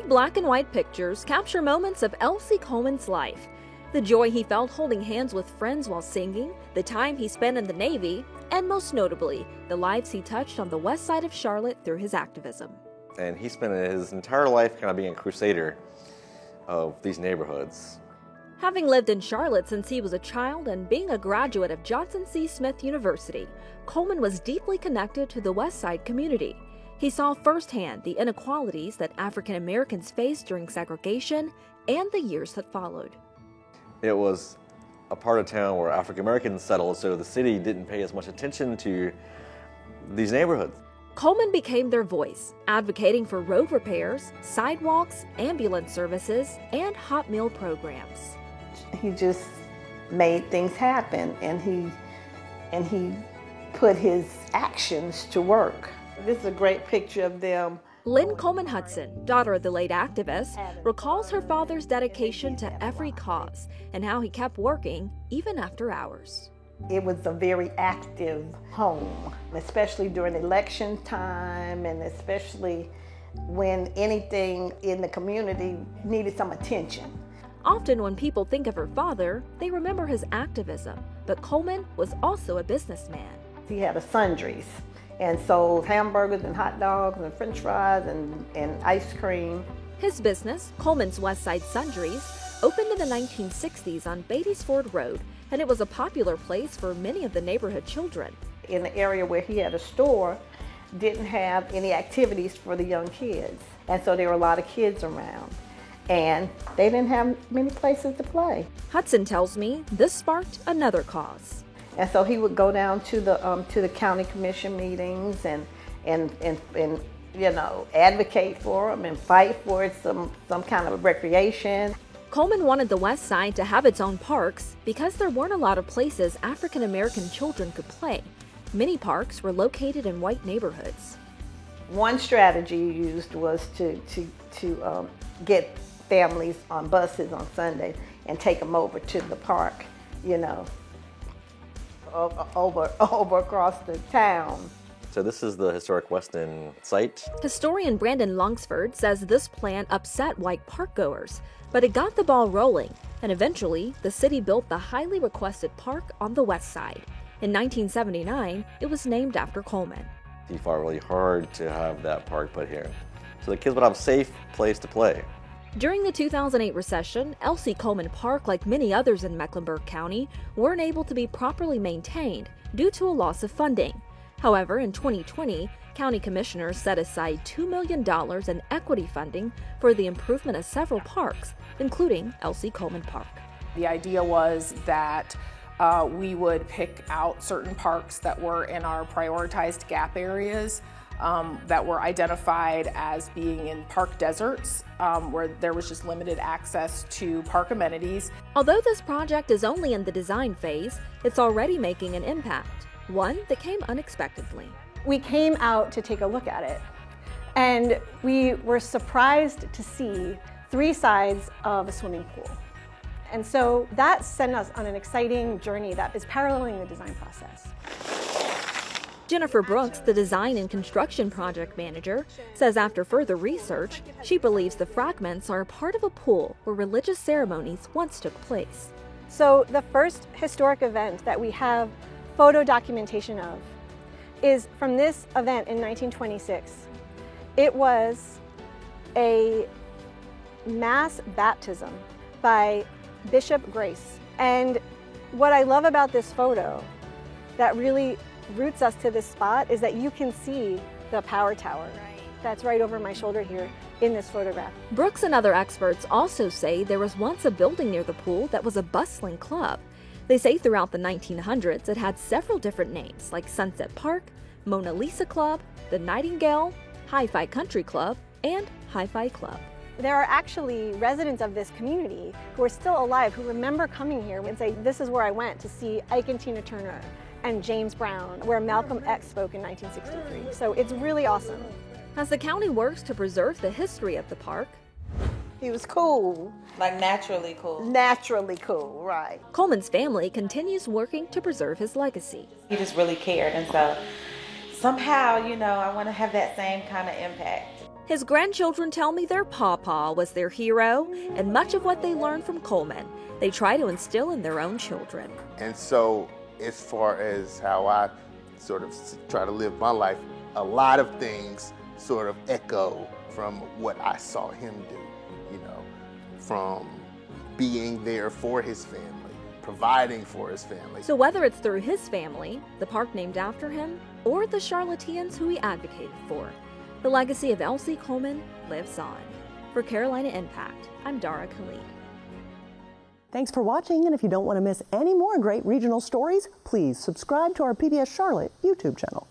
black and white pictures capture moments of Elsie Coleman's life. The joy he felt holding hands with friends while singing, the time he spent in the Navy, and most notably, the lives he touched on the west side of Charlotte through his activism. And he spent his entire life kind of being a crusader of these neighborhoods. Having lived in Charlotte since he was a child and being a graduate of Johnson C. Smith University, Coleman was deeply connected to the West Side community. He saw firsthand the inequalities that African Americans faced during segregation and the years that followed. It was a part of town where African Americans settled, so the city didn't pay as much attention to these neighborhoods. Coleman became their voice, advocating for road repairs, sidewalks, ambulance services, and hot meal programs. He just made things happen, and he put his actions to work. This is a great picture of them. Lynn Coleman Hudson, daughter of the late activist, recalls her father's dedication to every cause and how he kept working even after hours. It was a very active home, especially during election time and especially when anything in the community needed some attention. Often when people think of her father, they remember his activism, but Coleman was also a businessman. He had a sundries and sold hamburgers and hot dogs and french fries and ice cream. His business, Coleman's West Side Sundries, opened in the 1960s on Beatties Ford Road, and it was a popular place for many of the neighborhood children. In the area where he had a store, didn't have any activities for the young kids, and so there were a lot of kids around, and they didn't have many places to play. Hudson tells me this sparked another cause. And so he would go down to the county commission meetings and you know, advocate for them and fight for some kind of recreation. Coleman wanted the West Side to have its own parks because there weren't a lot of places African American children could play. Many parks were located in white neighborhoods. One strategy used was to get families on buses on Sunday and take them over to the park, you know, over across the town. So this is the historic Weston site. Historian Brandon Longsford says this plan upset white parkgoers, but it got the ball rolling, and eventually the city built the highly requested park on the west side. In 1979, it was named after Coleman. He fought really hard to have that park put here, so the kids would have a safe place to play. During the 2008 recession, Elsie Coleman Park, like many others in Mecklenburg County, weren't able to be properly maintained due to a loss of funding. However, in 2020, county commissioners set aside $2 million in equity funding for the improvement of several parks, including Elsie Coleman Park. The idea was that we would pick out certain parks that were in our prioritized gap areas that were identified as being in park deserts, where there was just limited access to park amenities. Although this project is only in the design phase, it's already making an impact, one that came unexpectedly. We came out to take a look at it, and we were surprised to see 3 sides of a swimming pool. And so that sent us on an exciting journey that is paralleling the design process. Jennifer Brooks, the design and construction project manager, says after further research, she believes the fragments are a part of a pool where religious ceremonies once took place. So the first historic event that we have photo documentation of is from this event in 1926. It was a mass baptism by Bishop Grace. And what I love about this photo that really roots us to this spot is that you can see the power tower that's right over my shoulder here in this photograph. Brooks and other experts also say there was once a building near the pool that was a bustling club. They say throughout the 1900s it had several different names like Sunset Park, Mona Lisa Club, the Nightingale, Hi-Fi Country Club, and Hi-Fi Club. There are actually residents of this community who are still alive who remember coming here and say, this is where I went to see Ike and Tina Turner and James Brown, where Malcolm X spoke in 1963. So it's really awesome. As the county works to preserve the history of the park, He was cool. Like naturally cool. Naturally cool, right. Coleman's family continues working to preserve his legacy. He just really cared, and so somehow, you know, I want to have that same kind of impact. His grandchildren tell me their pawpaw was their hero, and much of what they learned from Coleman, they try to instill in their own children. And so, as far as how I sort of try to live my life, a lot of things sort of echo from what I saw him do, you know, from being there for his family, providing for his family. So whether it's through his family, the park named after him, or the Charlotteans who he advocated for, the legacy of Elsie Coleman lives on. For Carolina Impact, I'm Dara Khalid. Thanks for watching, and if you don't want to miss any more great regional stories, please subscribe to our PBS Charlotte YouTube channel.